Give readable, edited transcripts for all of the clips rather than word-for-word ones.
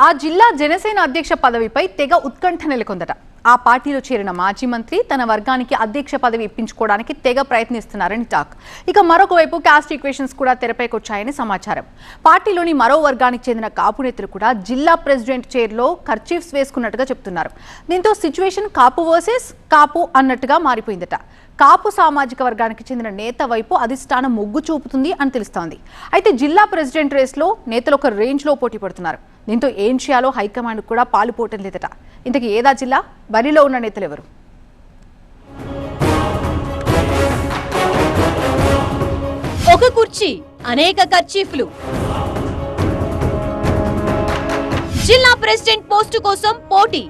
ఆ జిల్లా జనసేన అధ్యక్ష పదవిపై తెగ ఉత్కంఠ నెలకొందట. ఆ పార్టీలో చేరిన మాజీ మంత్రి తన వర్గానికి అధ్యక్ష పదవి ఇప్పించుకోవడానికి తెగ ప్రయత్నిస్తున్నారని టాక్. ఇక మరొక వైపు కాస్ట్ ఈక్వేషన్స్ కూడా తెరపైకొచ్చాయని సమాచారం. పార్టీలోని మరో వర్గానికి చెందిన కాపు నేతలు కూడా జిల్లా ప్రెసిడెంట్ చైర్లో కర్చీఫ్స్ వేసుకున్నట్టుగా చెప్తున్నారు. దీంతో సిచ్యువేషన్ కాపు వర్సెస్ కాపు అన్నట్టుగా మారిపోయిందట. కాపు సామాజిక వర్గానికి చెందిన నేత వైపు అధిష్టానం మొగ్గు చూపుతుంది అని తెలుస్తోంది. అయితే జిల్లా ప్రెసిడెంట్ రేస్లో నేతలు ఒక రేంజ్లో పోటీ పడుతున్నారు. దీంతో ఏం చేయాలో హైకమాండ్ కూడా పాలుపోవటం లేదట. ఇంతకీ ఏదా జిల్లా, బరిలో ఉన్న నేతలు ఎవరు? ఒక కుర్చీ, అనేక కర్చీఫ్లు. జిల్లా ప్రెసిడెంట్ పోస్టు కోసం పోటీ.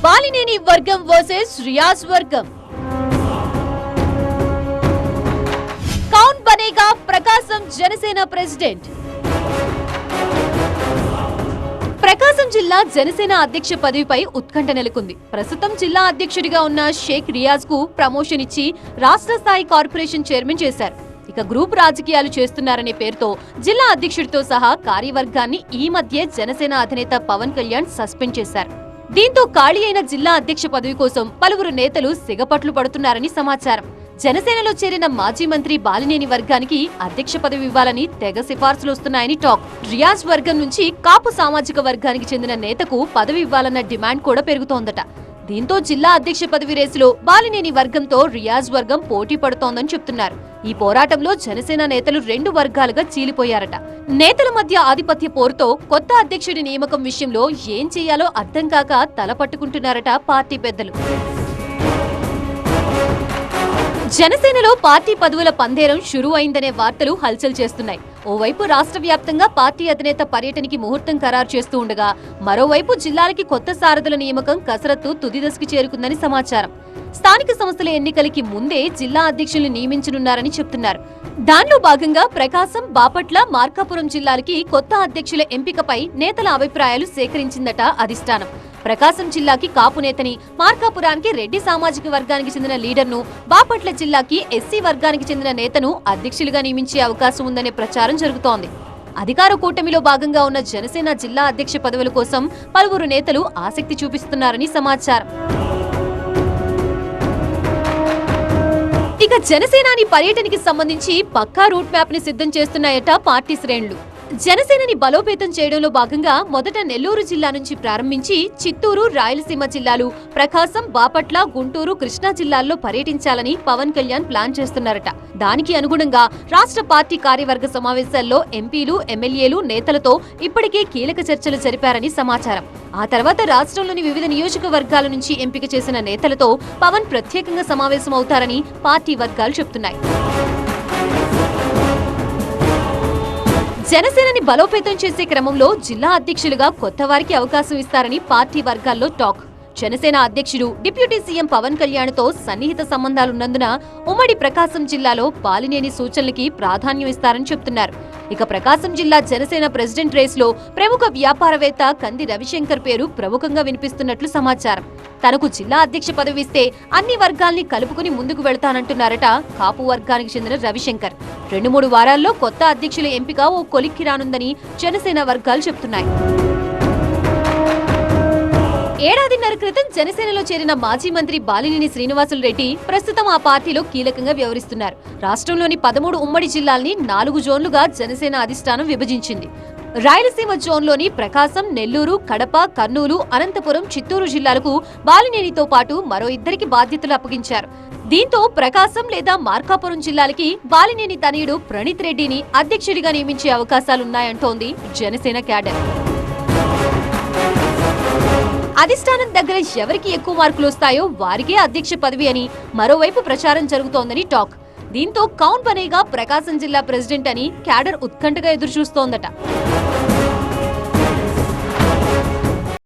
బాలినేని వర్గం వర్సెస్ రియాజ్ వర్గం. కౌన్ బనేగా ప్రకాశం జనసేన ప్రెసిడెంట్. ప్రకాశం జిల్లా జనసేన అధ్యక్ష పదవిపై ఉత్కంఠ నెలకొంది. ప్రస్తుతం జిల్లా అధ్యక్షుడిగా ఉన్న షేక్ రియాజ్ కు ప్రమోషన్ ఇచ్చి రాష్ట్ర స్థాయి కార్పొరేషన్ చైర్మన్ చేశారు. ఇక గ్రూప్ రాజకీయాలు చేస్తున్నారనే పేరుతో జిల్లా అధ్యక్షుడితో సహా కార్యవర్గాన్ని ఈ మధ్య జనసేన అధినేత పవన్ కళ్యాణ్ సస్పెండ్ చేశారు. దీంతో ఖాళీ అయిన జిల్లా అధ్యక్ష పదవి కోసం పలువురు నేతలు సిగపట్లు పడుతున్నారని సమాచారం. జనసేనలో చేరిన మాజీ మంత్రి బాలినేని వర్గానికి అధ్యక్ష పదవి ఇవ్వాలని తెగ సిఫార్సులు వస్తున్నాయని టాక్. రియాజ్ వర్గం నుంచి కాపు సామాజిక వర్గానికి చెందిన నేతకు పదవి ఇవ్వాలన్న డిమాండ్ కూడా పెరుగుతోందట. దీంతో జిల్లా అధ్యక్ష పదవి రేసులో బాలినేని వర్గంతో రియాజ్ వర్గం పోటీ పడుతోందని చెప్తున్నారు. ఈ పోరాటంలో జనసేన నేతలు రెండు వర్గాలుగా చీలిపోయారట. నేతల మధ్య ఆధిపత్య పోరుతో కొత్త అధ్యక్షుడి నియామకం విషయంలో ఏం చేయాలో అర్థం కాక తలపట్టుకుంటున్నారట పార్టీ పెద్దలు. జనసేనలో పార్టీ పదవుల పందేరం షురూ అయిందనే వార్తలు హల్చల్ చేస్తున్నాయి. ఓవైపు రాష్ట్ర వ్యాప్తంగా పార్టీ అధినేత పర్యటనకి ముహూర్తం ఖరారు చేస్తూ ఉండగా, మరోవైపు జిల్లాలకి కొత్త సారథుల నియామకం కసరత్తు తుది దశకి చేరుకుందని సమాచారం. స్థానిక సంస్థల ఎన్నికలకి ముందే జిల్లా అధ్యక్షుల్ని నియమించనున్నారని చెప్తున్నారు. దానిలో భాగంగా ప్రకాశం, బాపట్ల, మార్కాపురం జిల్లాలకి కొత్త అధ్యక్షుల ఎంపికపై నేతల అభిప్రాయాలు సేకరించిందట అధిష్టానం. ప్రకాశం జిల్లాకి కాపు నేతని, మార్కాపురానికి రెడ్డి సామాజిక వర్గానికి చెందిన లీడర్ను, బాపట్ల జిల్లాకి ఎస్సీ వర్గానికి చెందిన నేతను అధ్యక్షులుగా నియమించే అవకాశం ఉందనే ప్రచారం జరుగుతోంది. అధికార కూటమిలో భాగంగా ఉన్న జనసేన జిల్లా అధ్యక్ష పదవుల కోసం పలువురు నేతలు ఆసక్తి చూపిస్తున్నారని సమాచారం. ఇక జనసేనాని పర్యటనకి సంబంధించి పక్కా రూట్ మ్యాప్ ని సిద్ధం చేస్తున్నాయట పార్టీ శ్రేణులు. జనసేనని బలోపేతం చేయడంలో భాగంగా మొదట నెల్లూరు జిల్లా నుంచి ప్రారంభించి చిత్తూరు, రాయలసీమ జిల్లాలు, ప్రకాశం, బాపట్ల, గుంటూరు, కృష్ణా జిల్లాల్లో పర్యటించాలని పవన్ కళ్యాణ్ ప్లాన్ చేస్తున్నారట. దానికి అనుగుణంగా రాష్ట్ర పార్టీ కార్యవర్గ సమావేశాల్లో ఎంపీలు, ఎమ్మెల్యేలు, నేతలతో ఇప్పటికే కీలక చర్చలు జరిపారని సమాచారం. ఆ తర్వాత రాష్ట్రంలోని వివిధ నియోజకవర్గాల నుంచి ఎంపిక చేసిన నేతలతో పవన్ ప్రత్యేకంగా సమావేశం అవుతారని పార్టీ వర్గాలు చెప్తున్నాయి. జనసేనని బలోపేతం చేసే క్రమంలో జిల్లా అధ్యక్షులుగా కొత్త వారికి అవకాశం ఇస్తారని పార్టీ వర్గాల్లో టాక్. జనసేన అధ్యక్షుడు డిప్యూటీ సీఎం పవన్ కళ్యాణ్తో సన్నిహిత సంబంధాలున్నందున ఉమ్మడి ప్రకాశం జిల్లాలో బాలినేని సూచనలకి ప్రాధాన్యం ఇస్తారని చెప్తున్నారు. ఇక ప్రకాశం జిల్లా జనసేన ప్రెసిడెంట్ రేస్లో ప్రముఖ వ్యాపారవేత్త కంది రవిశంకర్ పేరు ప్రముఖంగా వినిపిస్తున్నట్లు సమాచారం. తనకు జిల్లా అధ్యక్ష పదవి ఇస్తే అన్ని వర్గాల్ని కలుపుకుని ముందుకు వెళతానంటున్నారట కాపు వర్గానికి చెందిన రవిశంకర్. 2-3 వారాల్లో కొత్త అధ్యక్షుల ఎంపిక ఓ కొలిక్కి రానుందని జనసేన వర్గాలు చెప్తున్నాయి. ఏడాదిన్నర క్రితం జనసేనలో చేరిన మాజీ మంత్రి బాలినేని శ్రీనివాసులు రెడ్డి ప్రస్తుతం ఆ పార్టీలో కీలకంగా వ్యవహరిస్తున్నారు. రాష్ట్రంలోని 13 ఉమ్మడి జిల్లాల్ని 4 జోన్లుగా జనసేన అధిష్టానం విభజించింది. రాయలసీమ జోన్లోని ప్రకాశం, నెల్లూరు, కడప, కర్నూలు, అనంతపురం, చిత్తూరు జిల్లాలకు బాలినేనితో పాటు మరో 2 బాధ్యతలు అప్పగించారు. దీంతో ప్రకాశం లేదా మార్కాపురం జిల్లాలకి బాలినేని తనయుడు ప్రణీత్ రెడ్డిని అధ్యక్షుడిగా నియమించే అవకాశాలున్నాయంటోంది జనసేన క్యాడర్. అధిష్టానం దగ్గర ఎవరికి ఎక్కువ మార్కులు వస్తాయో వారికే అధ్యక్ష పదవి అని మరోవైపు ప్రచారం జరుగుతోందని టాక్. దీంతో కౌన్ బనేగా ప్రకాశం జిల్లా ప్రెసిడెంట్ అని క్యాడర్ ఉత్కంఠగా ఎదురుచూస్తోందట.